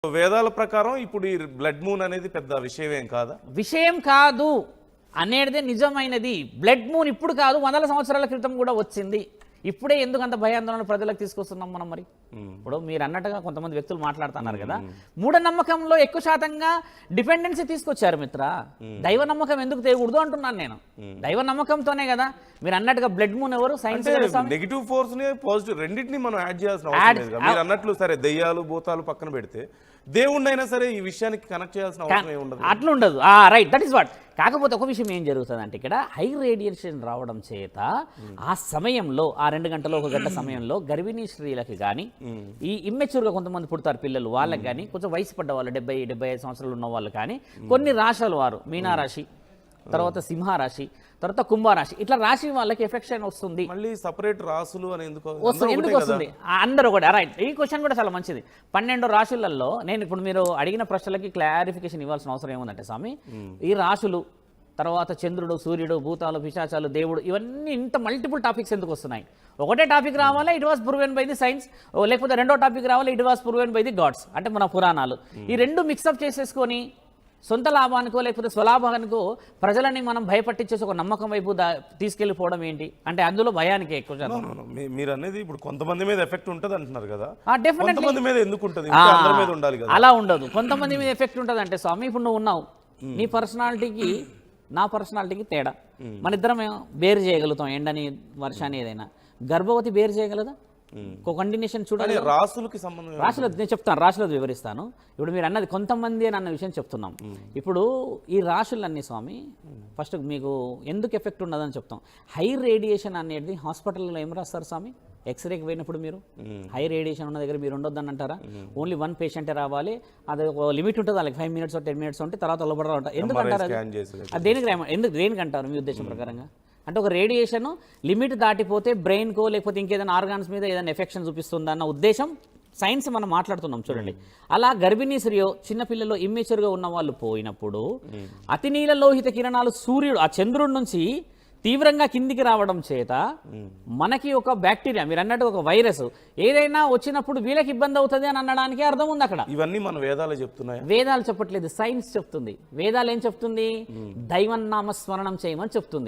వేదాల ప్రకారం ఇప్పుడు ఈ బ్లడ్ మూన్ అనేది పెద్ద విషయం ఏం కాదా? విషయం కాదు అనేది నిజమైనది. బ్లడ్ మూన్ ఇప్పుడు కాదు, వందల సంవత్సరాల క్రితం కూడా వచ్చింది. ఇప్పుడే ఎందుకు అంత భయాందోళన ప్రజలకు తీసుకొస్తున్నాం మనం? మరి ఇప్పుడు మీరు అన్నట్టుగా కొంతమంది వ్యక్తులు మాట్లాడుతున్నారు కదా, మూఢనమ్మకంలో ఎక్కువ శాతంగా డిపెండెన్సీ తీసుకొచ్చారు మిత్ర. దైవ నమ్మకం ఎందుకు తేకూడదు అంటున్నాను నేను. దైవ నమ్మకంతోనే కదా మీరు అన్నట్టుగా బ్లడ్ మూన్ ఎవరు సైన్స్ నెగిటివ్ ఫోర్స్ ని పాజిటివ్ రెండింటిని మనం యాడ్ చేయాల్సిన అవసరం లేదు. మీరు అన్నట్లు సరే దెయ్యాలు భూతాలు పక్కన పెడితే దేవుణ్ణైనా సరే ఈ విషయానికి కనెక్ట్ చేయాల్సిన అవసరం ఏముండదు. అట్లా ఉండదు. Right, that is what. కాకపోతే ఒక విషయం ఏం జరుగుతుంది అంటే ఇక్కడ హై రేడియేషన్ రావడం చేత ఆ సమయంలో ఆ 2 గంటలు 1 గంట సమయంలో గర్భిణీ స్త్రీలకి కానీ ఈ ఇమ్మెచ్యూర్గా కొంతమంది పుడతారు పిల్లలు, వాళ్ళకి కానీ కొంచెం వయసు పడ్డ వాళ్ళు 70-75 సంవత్సరాలు ఉన్న వాళ్ళు కానీ కొన్ని రాశుల వారు మీనారాశి, తర్వాత సింహరాశి, తర్వాత కుంభరాశి, ఇట్లా రాశి వాళ్ళకి ఎఫెక్షన్ వస్తుంది. మళ్ళీ సపరేట్ రాసులు అని ఎందుకు వస్తుంది? అందరూ కూడా రైట్. ఈ క్వశ్చన్ కూడా చాలా మంచిది. 12 రాశులలో నేను ఇప్పుడు మీరు అడిగిన ప్రశ్నలకి క్లారిఫికేషన్ ఇవ్వాల్సిన అవసరం ఏముందంటే స్వామి, ఈ రాశులు తర్వాత చంద్రుడు, సూర్యుడు, భూతాలు, పిశాచాలు, దేవుడు, ఇవన్నీ ఇంత మల్టిపుల్ టాపిక్స్ ఎందుకు వస్తున్నాయి? ఒకటే టాపిక్ రావాలా, it was proven by the science, లేకపోతే రెండో టాపిక్ రావాలా, it was proven by the gods, అంటే మన పురాణాలు. ఈ రెండు మిక్సప్ చేసేసుకొని సొంత లాభానికో లేకపోతే స్వలాభానికో ప్రజలని మనం భయపట్టించేసి ఒక నమ్మకం వైపు తీసుకెళ్లిపోవడం ఏంటి అంటే అందులో భయానికి ఎక్కువ. మీరు అనేది ఇప్పుడు కొంతమంది మీద ఎఫెక్ట్ ఉంటుంది అంటున్నారు కదా, డెఫినెట్లీ మీద ఎందుకు ఉంటుంది? మీద ఉండాలి కదా. అలా ఉండదు. కొంతమంది మీద ఎఫెక్ట్ ఉంటుంది అంటే స్వామి, ఇప్పుడు నువ్వు ఉన్నావు, నీ పర్సనాలిటీకి నా పర్సనాలిటీకి తేడా, మన ఇద్దరం బేర్ చేయగలుగుతాం ఎండని వర్షాన్ని ఏదైనా. గర్భవతి బేర్ చేయగలదా? ఒక కంటిన్యూషన్ చూడాలి. రాసులకి సంబంధం, రాశులు నేను చెప్తాను, రాశులది వివరిస్తాను. ఇప్పుడు మీరు అన్నది కొంతమంది అని అన్న విషయం చెప్తున్నాం. ఇప్పుడు ఈ రాశులన్నీ స్వామి ఫస్ట్ మీకు ఎందుకు ఎఫెక్ట్ ఉండదని చెప్తాం. హై రేడియేషన్ అనేది హాస్పిటల్లో ఏం రాస్తారు స్వామి? ఎక్స్రేకి పోయినప్పుడు మీరు హై రేడియేషన్ ఉన్న దగ్గర మీరు ఉండొద్దని అంటారా? ఓన్లీ 1 పేషెంటే రావాలి, అది ఒక లిమిట్ ఉంటుంది, వాళ్ళకి 5 మినిట్స్ 10 మినిట్స్ ఉంటే తర్వాత లోపల ఉంటారు. ఎందుకు అంటారు? అది దేనికి అంటారు మీ ఉద్దేశం ప్రకారంగా? అంటే ఒక రేడియేషన్ లిమిట్ దాటిపోతే బ్రెయిన్కో లేకపోతే ఇంకేదైనా ఆర్గాన్స్ మీద ఏదైనా ఎఫెక్షన్ చూపిస్తుందా అన్న ఉద్దేశం సైన్స్ మనం మాట్లాడుతున్నాం చూడండి. అలా గర్భిణీ స్త్రీయో చిన్నపిల్లలు ఇమ్మెచ్యూర్గా ఉన్న వాళ్ళు పోయినప్పుడు అతి నీల లోహిత కిరణాలు సూర్యుడు ఆ చంద్రుడి నుంచి తీవ్రంగా కిందికి రావడం చేత మనకి ఒక బ్యాక్టీరియా, మీరు అన్నట్టు ఒక వైరస్ ఏదైనా వచ్చినప్పుడు వీళ్ళకి ఇబ్బంది అవుతుంది అని అనడానికి అర్థం ఉంది అక్కడ. ఇవన్నీ మన వేదాలు చెప్తున్నాయి. వేదాలు చెప్పట్లేదు, సైన్స్ చెప్తుంది. వేదాలు ఏం చెప్తుంది? దైవనామ స్మరణం చేయమని చెప్తుంది.